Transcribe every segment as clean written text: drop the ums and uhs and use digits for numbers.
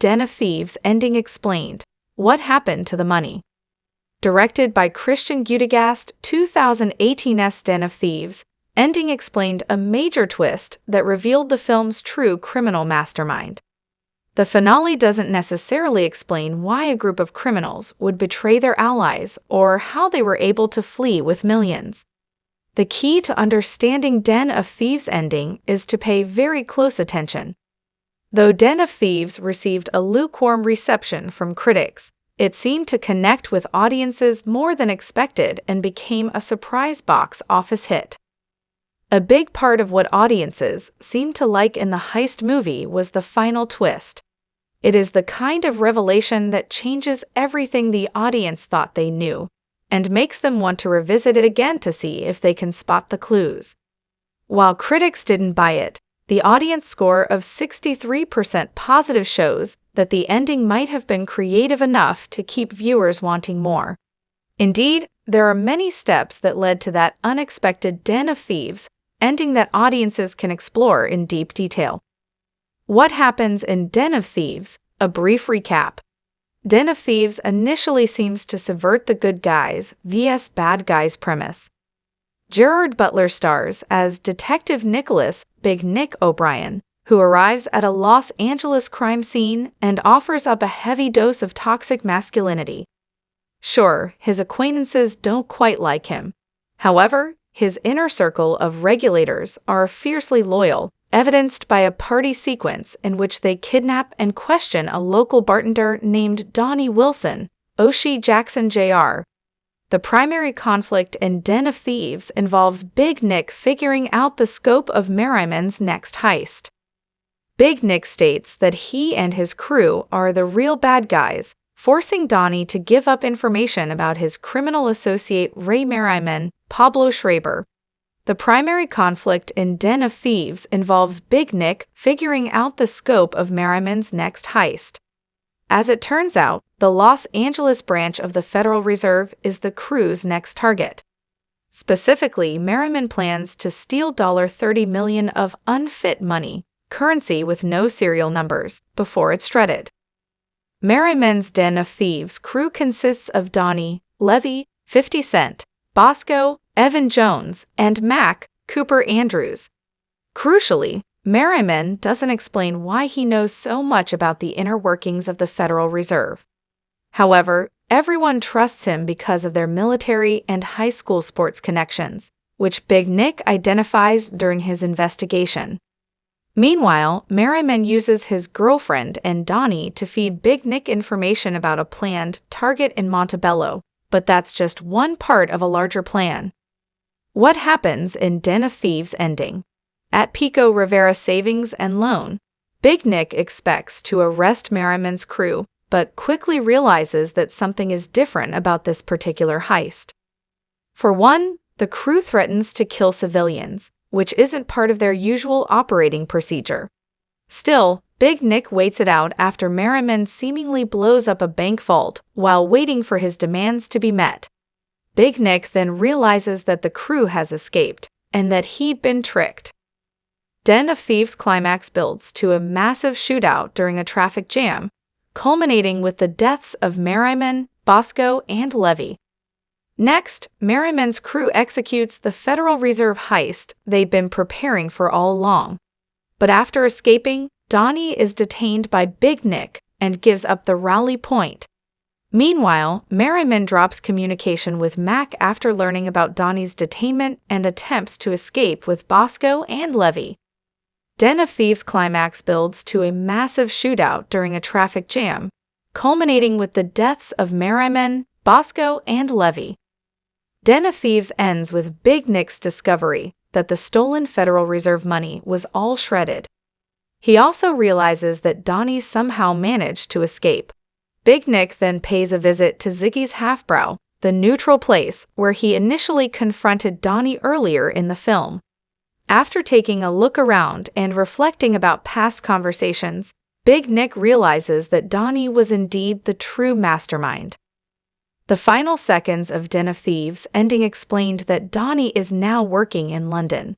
Den of Thieves ending explained. What happened to the money? Directed by Christian Gudegast, 2018's Den of Thieves ending explained a major twist that revealed the film's true criminal mastermind. The finale doesn't necessarily explain why a group of criminals would betray their allies or how they were able to flee with millions. The key to understanding Den of Thieves' ending is to pay very close attention. Though Den of Thieves received a lukewarm reception from critics, it seemed to connect with audiences more than expected and became a surprise box office hit. A big part of what audiences seemed to like in the heist movie was the final twist. It is the kind of revelation that changes everything the audience thought they knew, and makes them want to revisit it again to see if they can spot the clues. While critics didn't buy it, the audience score of 63% positive shows that the ending might have been creative enough to keep viewers wanting more. Indeed, there are many steps that led to that unexpected Den of Thieves ending that audiences can explore in deep detail. What happens in Den of Thieves? A brief recap. Den of Thieves initially seems to subvert the good guys vs bad guys premise. Gerard Butler stars as Detective Nicholas Big Nick O'Brien, who arrives at a Los Angeles crime scene and offers up a heavy dose of toxic masculinity. Sure, his acquaintances don't quite like him. However, his inner circle of regulators are fiercely loyal, evidenced by a party sequence in which they kidnap and question a local bartender named Donnie Wilson, O'Shea Jackson Jr. The primary conflict in Den of Thieves involves Big Nick figuring out the scope of Merriman's next heist. Big Nick states that he and his crew are the real bad guys, forcing Donnie to give up information about his criminal associate Ray Merriman, Pablo Schreiber. The primary conflict in Den of Thieves involves Big Nick figuring out the scope of Merriman's next heist. As it turns out, the Los Angeles branch of the Federal Reserve is the crew's next target. Specifically, Merriman plans to steal $30 million of unfit money, currency with no serial numbers, before it's shredded. Merriman's Den of Thieves crew consists of Donnie, Levy, 50 Cent, Bosco, Evan Jones, and Mac, Cooper Andrews. Crucially, Merriman doesn't explain why he knows so much about the inner workings of the Federal Reserve. However, everyone trusts him because of their military and high school sports connections, which Big Nick identifies during his investigation. Meanwhile, Merriman uses his girlfriend and Donnie to feed Big Nick information about a planned target in Montebello, but that's just one part of a larger plan. What happens in Den of Thieves ending? At Pico Rivera Savings and Loan, Big Nick expects to arrest Merriman's crew, but quickly realizes that something is different about this particular heist. For one, the crew threatens to kill civilians, which isn't part of their usual operating procedure. Still, Big Nick waits it out after Merriman seemingly blows up a bank vault while waiting for his demands to be met. Big Nick then realizes that the crew has escaped, and that he'd been tricked. Den of Thieves climax builds to a massive shootout during a traffic jam, culminating with the deaths of Merriman, Bosco, and Levy. Next, Merriman's crew executes the Federal Reserve heist they've been preparing for all along. But after escaping, Donnie is detained by Big Nick and gives up the rally point. Meanwhile, Merriman drops communication with Mac after learning about Donnie's detainment and attempts to escape with Bosco and Levy. Den of Thieves climax builds to a massive shootout during a traffic jam, culminating with the deaths of Merriman, Bosco, and Levy. Den of Thieves ends with Big Nick's discovery that the stolen Federal Reserve money was all shredded. He also realizes that Donnie somehow managed to escape. Big Nick then pays a visit to Ziggy's half-brow, the neutral place where he initially confronted Donnie earlier in the film. After taking a look around and reflecting about past conversations, Big Nick realizes that Donnie was indeed the true mastermind. The final seconds of Den of Thieves ending explained that Donnie is now working in London.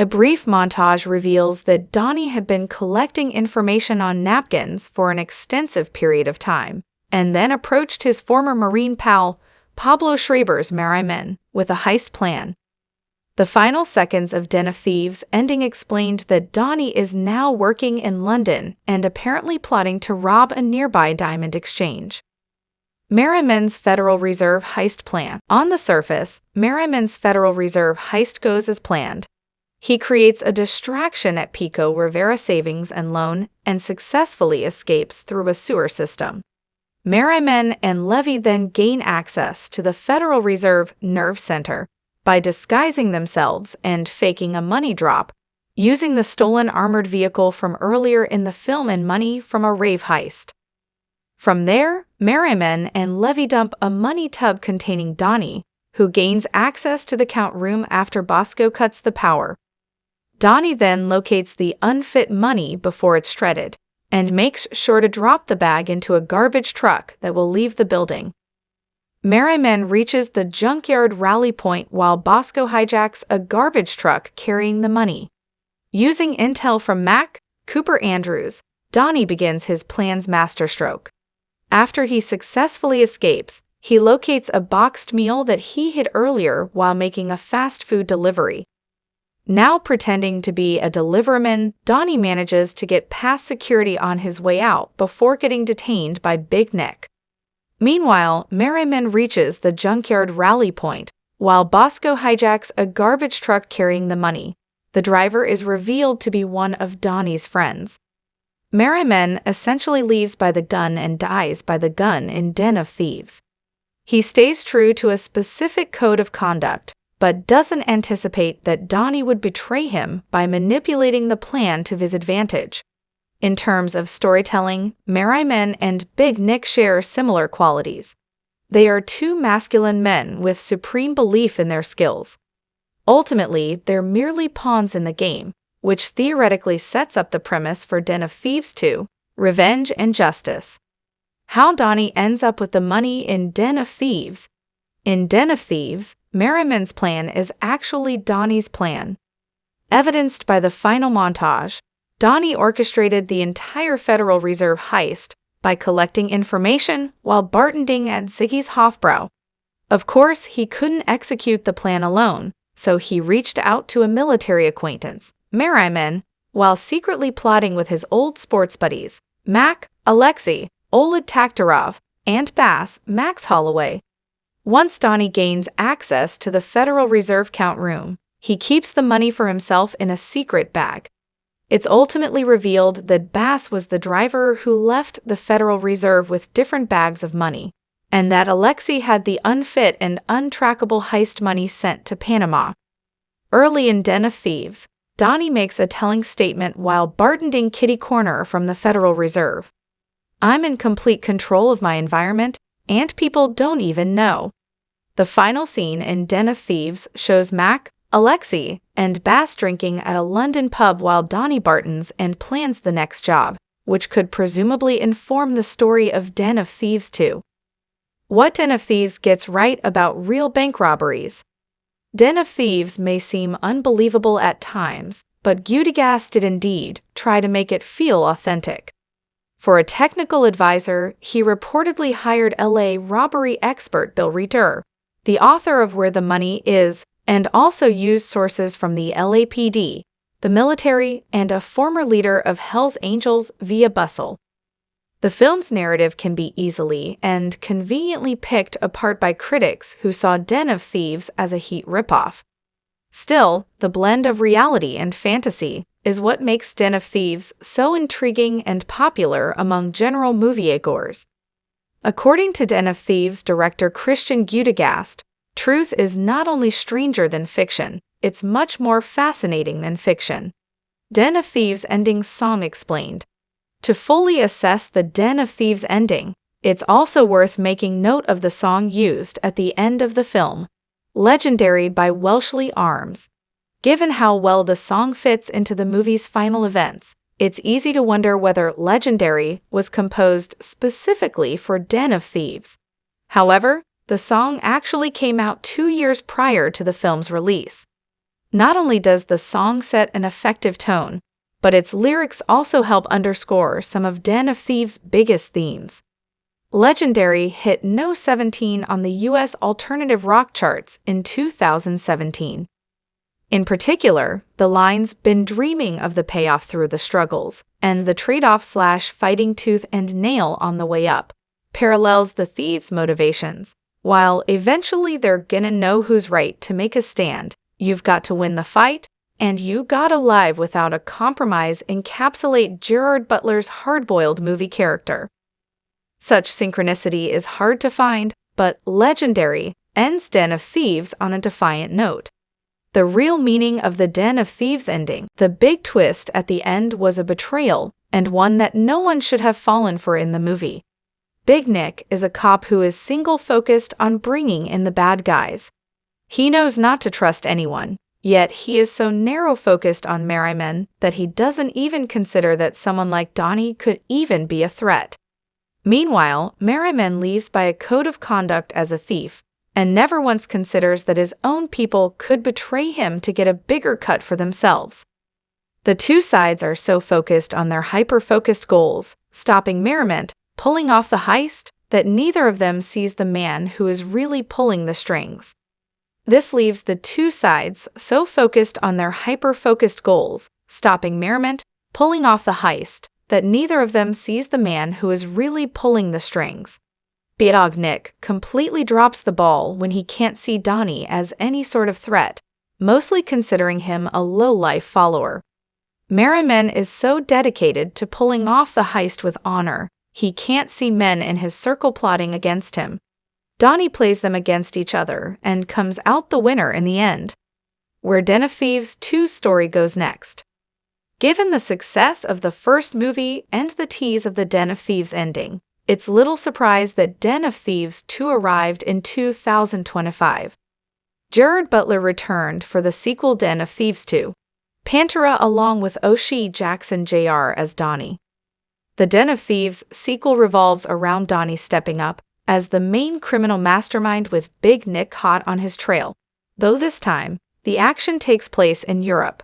A brief montage reveals that Donnie had been collecting information on napkins for an extensive period of time, and then approached his former Marine pal, Pablo Schreiber's mastermind, with a heist plan. The final seconds of Den of Thieves ending explained that Donnie is now working in London and apparently plotting to rob a nearby diamond exchange. Merriman's Federal Reserve heist plan. On the surface, Merriman's Federal Reserve heist goes as planned. He creates a distraction at Pico Rivera Savings and Loan and successfully escapes through a sewer system. Merriman and Levy then gain access to the Federal Reserve Nerve Center by disguising themselves and faking a money drop, using the stolen armored vehicle from earlier in the film and money from a rave heist. From there, Merriman and Levy dump a money tub containing Donnie, who gains access to the count room after Bosco cuts the power. Donnie then locates the unfit money before it's shredded, and makes sure to drop the bag into a garbage truck that will leave the building. Merriman reaches the junkyard rally point while Bosco hijacks a garbage truck carrying the money. Using intel from Mac, Cooper Andrews, Donnie begins his plan's masterstroke. After he successfully escapes, he locates a boxed meal that he hid earlier while making a fast food delivery. Now pretending to be a deliverman, Donnie manages to get past security on his way out before getting detained by Big Nick. Meanwhile, Merriman reaches the junkyard rally point, while Bosco hijacks a garbage truck carrying the money. The driver is revealed to be one of Donnie's friends. Merriman essentially leaves by the gun and dies by the gun in Den of Thieves. He stays true to a specific code of conduct, but doesn't anticipate that Donnie would betray him by manipulating the plan to his advantage. In terms of storytelling, Merriman and Big Nick share similar qualities. They are two masculine men with supreme belief in their skills. Ultimately, they're merely pawns in the game, which theoretically sets up the premise for Den of Thieves 2, Revenge and Justice. How Donnie ends up with the money in Den of Thieves. In Den of Thieves, Merriman's plan is actually Donnie's plan. Evidenced by the final montage, Donnie orchestrated the entire Federal Reserve heist by collecting information while bartending at Ziggy's Hofbrau. Of course, he couldn't execute the plan alone, so he reached out to a military acquaintance, Merriman, while secretly plotting with his old sports buddies, Mac, Alexei, Oleg Taktarov, and Bass, Max Holloway. Once Donnie gains access to the Federal Reserve count room, he keeps the money for himself in a secret bag. It's ultimately revealed that Bass was the driver who left the Federal Reserve with different bags of money, and that Alexei had the unfit and untrackable heist money sent to Panama. Early in Den of Thieves, Donnie makes a telling statement while bartending kitty corner from the Federal Reserve. "I'm in complete control of my environment, and people don't even know." The final scene in Den of Thieves shows Mac, Alexei, and Bass drinking at a London pub while Donnie bartends and plans the next job, which could presumably inform the story of Den of Thieves 2. What Den of Thieves gets right about real bank robberies? Den of Thieves may seem unbelievable at times, but Gutegas did indeed try to make it feel authentic. For a technical advisor, he reportedly hired LA robbery expert Bill Reeder, the author of Where the Money Is, and also used sources from the LAPD, the military, and a former leader of Hell's Angels via Bustle. The film's narrative can be easily and conveniently picked apart by critics who saw Den of Thieves as a Heat ripoff. Still, the blend of reality and fantasy is what makes Den of Thieves so intriguing and popular among general moviegoers. According to Den of Thieves director Christian Gutegas, truth is not only stranger than fiction, it's much more fascinating than fiction. Den of Thieves ending song explained. To fully assess the Den of Thieves ending, it's also worth making note of the song used at the end of the film, Legendary by Welshly Arms. Given how well the song fits into the movie's final events, it's easy to wonder whether Legendary was composed specifically for Den of Thieves. However, the song actually came out 2 years prior to the film's release. Not only does the song set an effective tone, but its lyrics also help underscore some of Den of Thieves' biggest themes. Legendary hit No. 17 on the US alternative rock charts in 2017. In particular, the lines "been dreaming of the payoff through the struggles" and "the trade-off/fighting tooth and nail on the way up" parallels the thieves' motivations. While eventually they're gonna know who's right to make a stand, you've got to win the fight, and you gotta live without a compromise encapsulate Gerard Butler's hard-boiled movie character. Such synchronicity is hard to find, but Legendary ends Den of Thieves on a defiant note. The real meaning of the Den of Thieves ending, the big twist at the end, was a betrayal, and one that no one should have fallen for in the movie. Big Nick is a cop who is single-focused on bringing in the bad guys. He knows not to trust anyone, yet he is so narrow-focused on Merriman that he doesn't even consider that someone like Donnie could even be a threat. Meanwhile, Merriman lives by a code of conduct as a thief, and never once considers that his own people could betray him to get a bigger cut for themselves. The two sides are so focused on their hyper-focused goals, stopping Merriman, pulling off the heist, that neither of them sees the man who is really pulling the strings. This leaves the two sides so focused on their hyper-focused goals, stopping Merriman, pulling off the heist, that neither of them sees the man who is really pulling the strings. Big Nick completely drops the ball when he can't see Donnie as any sort of threat, mostly considering him a low-life follower. Merriman is so dedicated to pulling off the heist with honor, he can't see men in his circle plotting against him. Donnie plays them against each other and comes out the winner in the end. Where Den of Thieves 2's story goes next. Given the success of the first movie and the tease of the Den of Thieves ending, it's little surprise that Den of Thieves 2 arrived in 2025. Gerard Butler returned for the sequel Den of Thieves 2, Pantera along with O'Shea Jackson Jr. as Donnie. The Den of Thieves sequel revolves around Donnie stepping up as the main criminal mastermind with Big Nick hot on his trail, though this time, the action takes place in Europe.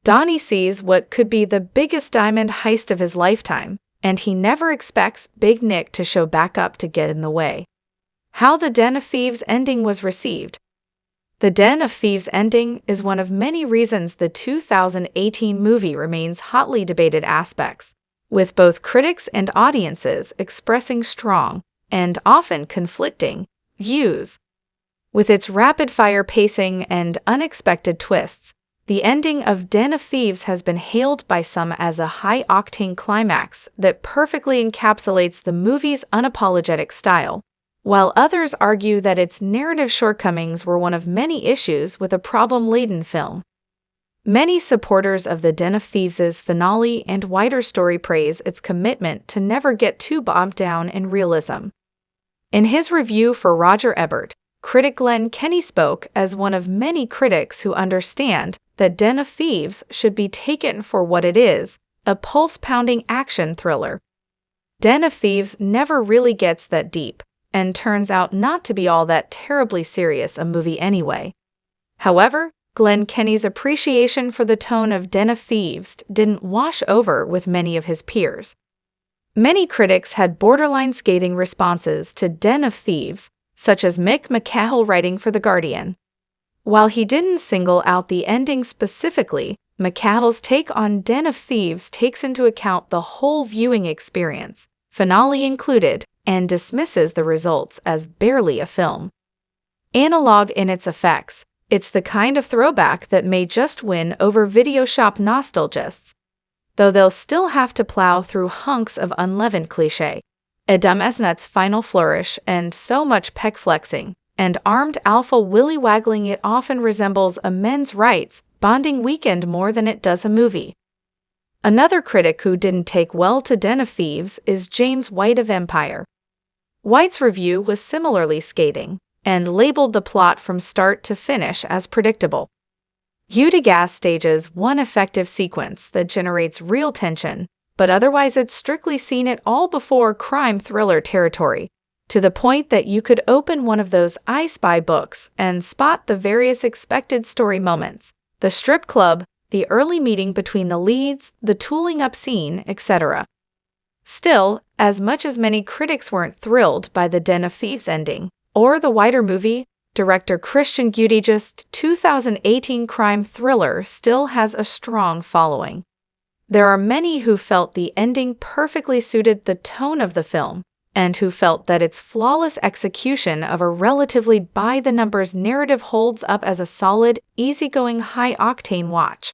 Donnie sees what could be the biggest diamond heist of his lifetime, and he never expects Big Nick to show back up to get in the way. How the Den of Thieves ending was received. The Den of Thieves ending is one of many reasons the 2018 movie remains hotly debated aspects, with both critics and audiences expressing strong, and often conflicting, views. With its rapid-fire pacing and unexpected twists, the ending of Den of Thieves has been hailed by some as a high-octane climax that perfectly encapsulates the movie's unapologetic style, while others argue that its narrative shortcomings were one of many issues with a problem-laden film. Many supporters of the Den of Thieves' finale and wider story praise its commitment to never get too bogged down in realism. In his review for Roger Ebert, critic Glenn Kenny spoke as one of many critics who understand that Den of Thieves should be taken for what it is, a pulse-pounding action thriller. Den of Thieves never really gets that deep, and turns out not to be all that terribly serious a movie anyway. However, Glenn Kenny's appreciation for the tone of Den of Thieves didn't wash over with many of his peers. Many critics had borderline scathing responses to Den of Thieves, such as Mick McCahill writing for The Guardian. While he didn't single out the ending specifically, McCahill's take on Den of Thieves takes into account the whole viewing experience, finale included, and dismisses the results as barely a film. Analog in its effects, it's the kind of throwback that may just win over video shop nostalgists, though they'll still have to plow through hunks of unleavened cliché. Adam Esnut's final flourish and so much pec flexing, and armed alpha willy waggling, it often resembles a men's rights bonding weekend more than it does a movie. Another critic who didn't take well to Den of Thieves is James White of Empire. White's review was similarly scathing, and labeled the plot from start to finish as predictable. Udegas stages one effective sequence that generates real tension, but otherwise it's strictly seen it all before crime thriller territory, to the point that you could open one of those I Spy books and spot the various expected story moments, the strip club, the early meeting between the leads, the tooling up scene, etc. Still, as much as many critics weren't thrilled by the Den of Thieves ending, or the wider movie, director Christian Gudigas's 2018 crime thriller still has a strong following. There are many who felt the ending perfectly suited the tone of the film, and who felt that its flawless execution of a relatively by-the-numbers narrative holds up as a solid, easygoing, high-octane watch.